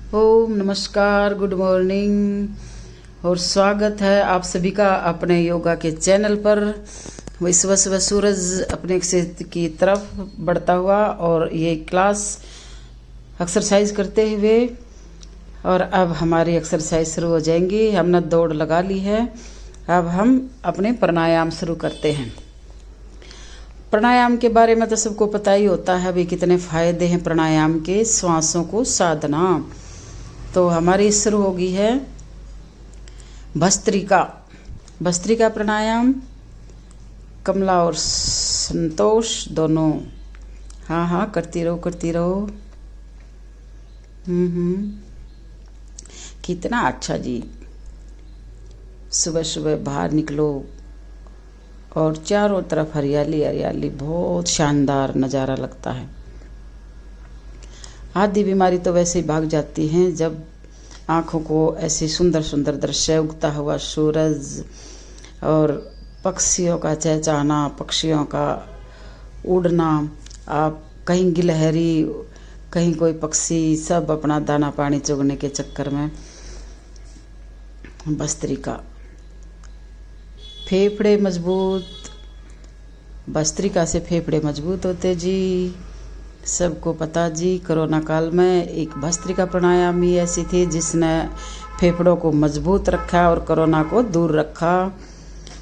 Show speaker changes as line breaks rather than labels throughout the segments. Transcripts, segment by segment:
ओम नमस्कार, good morning और स्वागत है आप सभी का अपने योगा के चैनल पर। सुबह सुबह सूरज अपने एक्सेस की तरफ बढ़ता हुआ और ये क्लास एक्सरसाइज करते हुए, और अब हमारी एक्सरसाइज शुरू हो जाएंगी। हमने दौड़ लगा ली है, अब हम अपने प्राणायाम शुरू करते हैं। प्राणायाम के बारे में तो सबको पता ही होता है भी कितने फायदे हैं प्राणायाम के, श्वासों को साधना। तो हमारी शुरू होगी है भस्त्रिका प्राणायाम। कमला और संतोष दोनों हाँ करती रहो। कितना अच्छा जी। सुबह सुबह बाहर निकलो और चारों तरफ हरियाली हरियाली, बहुत शानदार नज़ारा लगता है। आधी बीमारी तो वैसे ही भाग जाती हैं जब आँखों को ऐसे सुंदर सुंदर दृश्य, उगता हुआ सूरज और पक्षियों का चहचहाना, पक्षियों का उड़ना, आप कहीं गिलहरी कहीं कोई पक्षी, सब अपना दाना पानी चुगने के चक्कर में। भस्त्रिका, फेफड़े मजबूत, भस्त्रिका से फेफड़े मजबूत होते जी, सबको पता जी। कोरोना काल में एक भस्त्रिका प्राणायाम ही ऐसी थी जिसने फेफड़ों को मजबूत रखा और कोरोना को दूर रखा।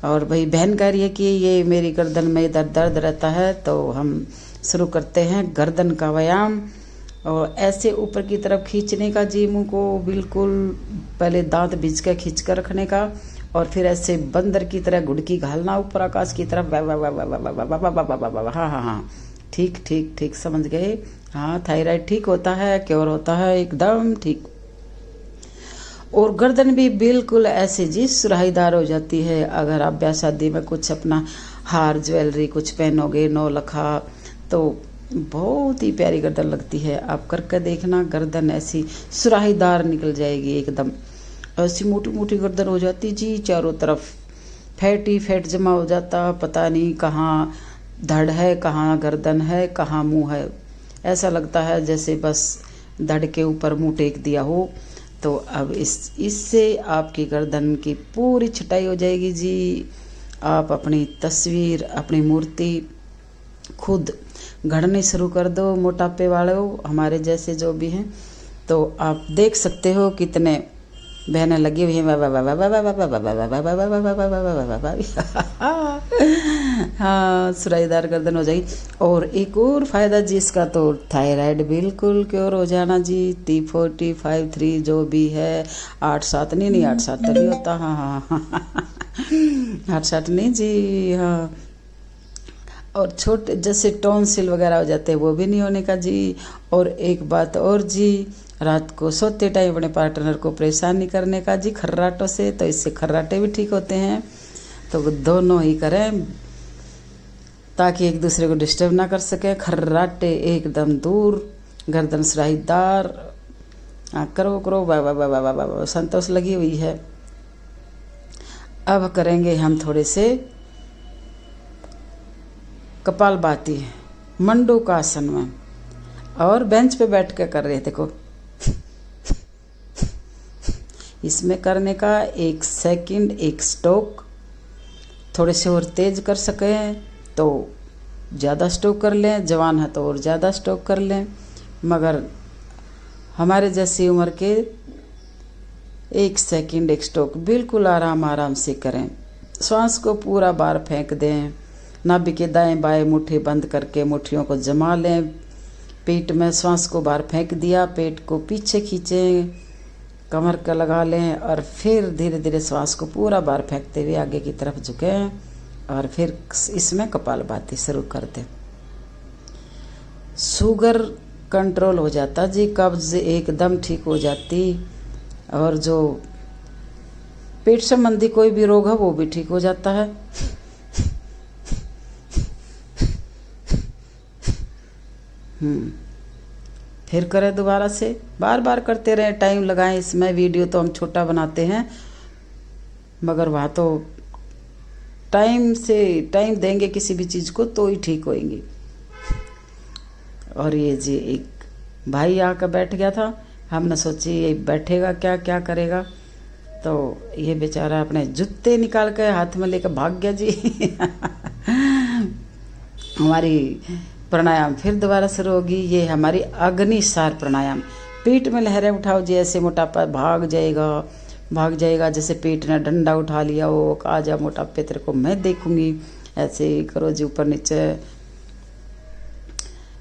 और भाई बहन कह रही है कि ये मेरी गर्दन में इधर दर्द रहता है, तो हम शुरू करते हैं गर्दन का व्यायाम। और ऐसे ऊपर की तरफ खींचने का जी, मुँह को बिल्कुल पहले दांत बीच के खींच कर रखने का, और फिर ऐसे बंदर की तरह घुड़की घालना ऊपर आकाश की तरफ। हाँ, ठीक समझ गए। हाँ, थायराइड ठीक होता है, क्योर होता है एकदम ठीक। और गर्दन भी बिल्कुल ऐसे जी सुराहीदार हो जाती है। अगर आप ब्याह शादी में कुछ अपना हार ज्वेलरी कुछ पहनोगे, नौलखा, तो बहुत ही प्यारी गर्दन लगती है। आप करके देखना, गर्दन ऐसी सुराहीदार निकल जाएगी एकदम। ऐसी मोटी मोटी गर्दन हो जाती जी, चारों तरफ फैट ही फैट जमा हो जाता, पता नहीं कहाँ धड़ है, कहाँ गर्दन है, कहाँ मुंह है। ऐसा लगता है जैसे बस धड़ के ऊपर मुंह टेक दिया हो। तो अब इससे आपकी गर्दन की पूरी छटाई हो जाएगी जी। आप अपनी तस्वीर, अपनी मूर्ति खुद गढ़नी शुरू कर दो। मोटापे वाले हो, हमारे जैसे जो भी हैं, तो आप देख सकते हो कितने बहनें लगी हुई हैं। हाँ, सुराहीदार गर्दन हो जाएगी। और एक और फायदा जी इसका, तो थायराइड बिल्कुल क्योर हो जाना जी। T40, 53 जो भी है, 8-7 नहीं 8-7 तो नहीं होता। हाँ 8-7 नहीं जी। हाँ, और छोटे जैसे टॉन्सिल वगैरह हो जाते हैं, वो भी नहीं होने का जी। और एक बात और जी, रात को सोते टाइम अपने पार्टनर को परेशान नहीं करने का जी खर्राटों से, तो इससे खर्राटे भी ठीक होते हैं। तो दोनों ही करें ताकि एक दूसरे को डिस्टर्ब ना कर सके। खर्राटे एकदम दूर, गर्दन सुराहीदार। करो वाह, संतोष लगी हुई है। अब करेंगे हम थोड़े से कपालभाति मंडूकासन में, और बेंच पे बैठ के कर रहे थे। देखो इसमें करने का 1 सेकंड 1 स्ट्रोक। थोड़े से और तेज कर सकें तो ज़्यादा स्ट्रोक कर लें, जवान है तो और ज़्यादा स्ट्रोक कर लें, मगर हमारे जैसी उम्र के 1 सेकंड 1 स्ट्रोक बिल्कुल आराम से करें। श्वास को पूरा बार फेंक दें। नाभि के दाएं बाएं मुट्ठी बंद करके मुट्ठियों को जमा लें। पेट में श्वास को बाहर फेंक दिया, पेट को पीछे खींचें, कमर का लगा लें, और फिर धीरे धीरे श्वास को पूरा बाहर फेंकते हुए आगे की तरफ झुकें, और फिर इसमें कपालभाति शुरू कर दें। शुगर कंट्रोल हो जाता जी, कब्ज एकदम ठीक हो जाती, और जो पेट संबंधी कोई भी रोग है वो भी ठीक हो जाता है। फिर करें दोबारा से, बार बार करते रहें, टाइम लगाएं इसमें। वीडियो तो हम छोटा बनाते हैं, मगर वहाँ तो टाइम देंगे किसी भी चीज़ को तो ही ठीक होएंगी। और ये जी एक भाई आकर बैठ गया था, हमने सोची ये बैठेगा क्या क्या करेगा, तो ये बेचारा अपने जूते निकाल के हाथ में लेकर भाग गया जी। हमारी प्राणायाम फिर दोबारा शुरू होगी। ये हमारी अग्निसार प्राणायाम। पीठ में लहरें उठाओ जी, ऐसे मोटापा भाग जाएगा। जैसे पेट ने डंडा उठा लिया हो, आजा मोटापे तेरे को मैं देखूंगी, ऐसे ही करो जी। ऊपर नीचे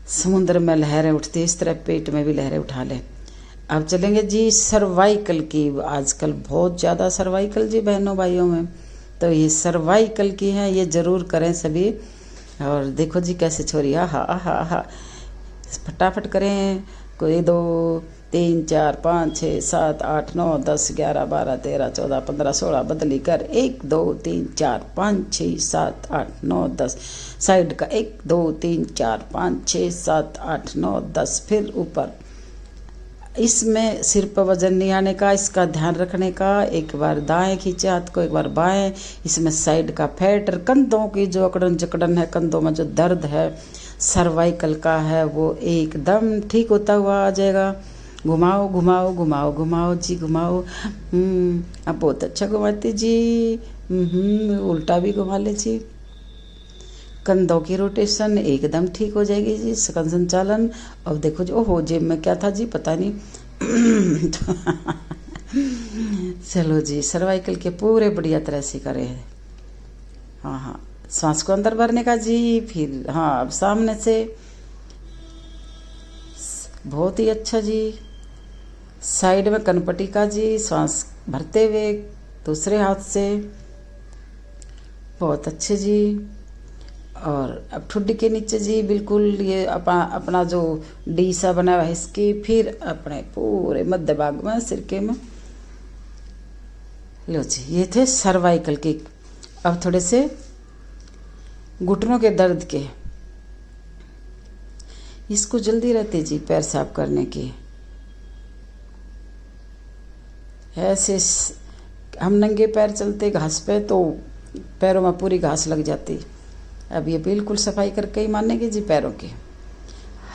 समुद्र में लहरें उठती, इस तरह पेट में भी लहरें उठा लें। अब चलेंगे जी सर्वाइकल की। आजकल बहुत ज़्यादा सर्वाइकल जी बहनों भाइयों में, तो ये सर्वाइकल की है, ये ज़रूर करें सभी। और देखो जी कैसे छोरी, आहा फटाफट करें। कोई 2 3 4 5 6 7 8 9 10 11 12 13 14 15 16 बदली कर 1 2 3 4 5 6 7 8 9 10। साइड का 1 2 3 4 5 6 7 8 9 10। फिर ऊपर, इसमें सिर पर वजन नहीं आने का, इसका ध्यान रखने का। एक बार दाएं खींचे हाथ को, एक बार बाएं। इसमें साइड का फैट, कंधों की जो अकड़न जकड़न है, कंधों में जो दर्द है सर्वाइकल का है, वो एकदम ठीक होता हुआ आ जाएगा। घुमाओ घुमाओ घुमाओ घुमाओ जी घुमाओ। अब बहुत अच्छा घुमाती जी। उल्टा भी घुमा ले जी। कंधों की रोटेशन एकदम ठीक हो जाएगी जी, सकन संचालन। अब देखो जी, ओहो जेब में क्या था जी पता नहीं। चलो जी, सर्वाइकल के पूरे बढ़िया तरह से करें। हाँ, सांस को अंदर भरने का जी। फिर हाँ, अब सामने से, बहुत ही अच्छा जी। साइड में कनपटी का जी, सांस भरते हुए दूसरे हाथ से, बहुत अच्छे जी। और अब ठुड्डी के नीचे जी बिल्कुल ये अपना जो डी सा बना हुआ है इसकी, फिर अपने पूरे मध्य भाग में सिरके में। लो जी, ये थे सर्वाइकल के। अब थोड़े से घुटनों के दर्द के, इसको जल्दी रहते जी पैर साफ करने की। ऐसे हम नंगे पैर चलते घास पे तो पैरों में पूरी घास लग जाती। अब ये बिल्कुल सफाई करके ही मानेंगे जी पैरों की।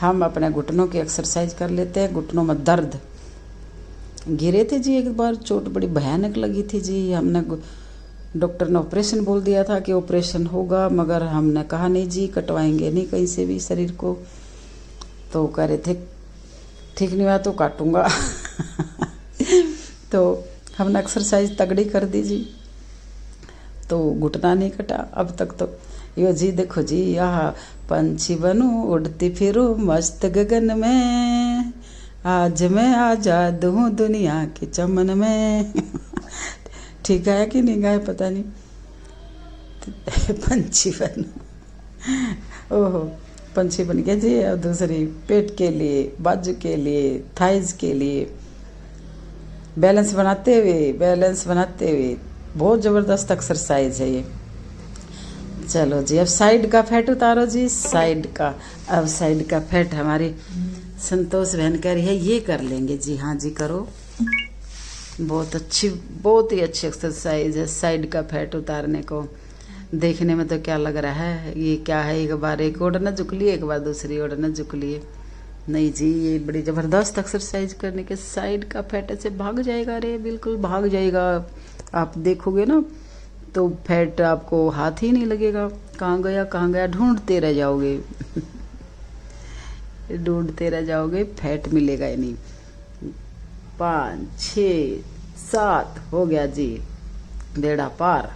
हम अपने घुटनों की एक्सरसाइज कर लेते हैं। घुटनों में दर्द, गिरे थे जी एक बार, चोट बड़ी भयानक लगी थी जी। हमने, डॉक्टर ने ऑपरेशन बोल दिया था कि ऑपरेशन होगा, मगर हमने कहा नहीं जी, कटवाएंगे नहीं कहीं से भी शरीर को। तो कह रहे थे ठीक नहीं हुआ तो काटूंगा। तो हमने एक्सरसाइज तगड़ी कर दी जी, तो घुटना नहीं कटा अब तक। तो यो जी देखो जी, यहाँ पंछी बनूं उड़ती फिरूं मस्त गगन में, आज मैं आजाद हूँ दुनिया के चमन में। ठीक गाया कि नहीं गाया पता नहीं। पंछी बनूं, ओहो पंछी बन गया जी। अब दूसरी, पेट के लिए, बाजू के लिए, थाइज के लिए, बैलेंस बनाते हुए बहुत ज़बरदस्त एक्सरसाइज है ये। चलो जी, अब साइड का फैट उतारो जी, साइड का। अब साइड का फैट हमारी संतोष बहन कह रही है ये कर लेंगे जी। हाँ जी करो, बहुत ही अच्छी एक्सरसाइज है साइड का फैट उतारने को। देखने में तो क्या लग रहा है, ये क्या है, एक बार एक ओढ़ना झुक लिए, एक बार दूसरी ओढ़ना झुक लिए। नहीं जी, ये बड़ी ज़बरदस्त एक्सरसाइज करने के साइड का फैट ऐसे भाग जाएगा। अरे बिल्कुल भाग जाएगा। आप देखोगे ना तो फैट आपको हाथ ही नहीं लगेगा, कहाँ गया ढूंढते रह जाओगे। ढूंढते रह जाओगे, फैट मिलेगा ही नहीं। 5 6 7 हो गया जी, बेड़ा पार।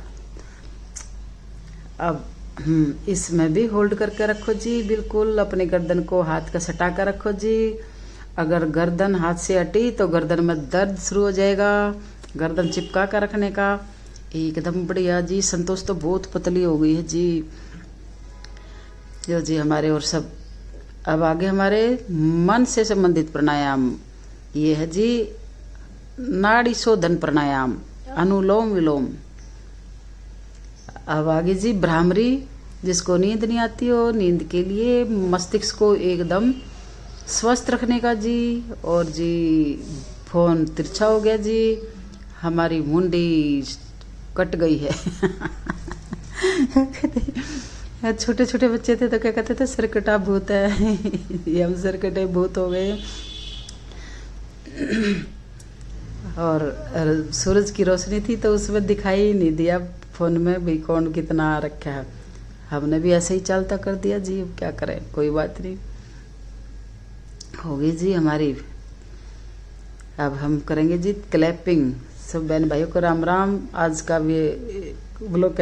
अब इसमें भी होल्ड करके रखो जी, बिल्कुल अपने गर्दन को हाथ का सटा कर रखो जी। अगर गर्दन हाथ से हटी तो गर्दन में दर्द शुरू हो जाएगा। गर्दन चिपका कर रखने का, एकदम बढ़िया जी। संतोष तो बहुत पतली हो गई है जी। जो जी हमारे और सब। अब आगे हमारे मन से संबंधित प्राणायाम, ये है जी नाड़ी शोधन प्राणायाम, अनुलोम विलोम। अब आगे जी भ्रामरी, जिसको नींद नहीं आती हो, नींद के लिए मस्तिष्क को एकदम स्वस्थ रखने का जी। और जी फोन तिरछा हो गया जी, हमारी मुंडी कट गई है। छोटे छोटे बच्चे थे तो क्या कहते थे, सरकटा भूत है। ये हम सरकटे भूत हो गए। और सूरज की रोशनी थी तो उसमें दिखाई ही नहीं दिया फ़ोन में भी कौन कितना आ रखा है। हमने भी ऐसे ही चलता कर दिया जी, अब क्या करें, कोई बात नहीं, होगी जी हमारी। अब हम करेंगे जी क्लैपिंग। सब बहन भाइयों को राम राम। आज का भी ब्लॉग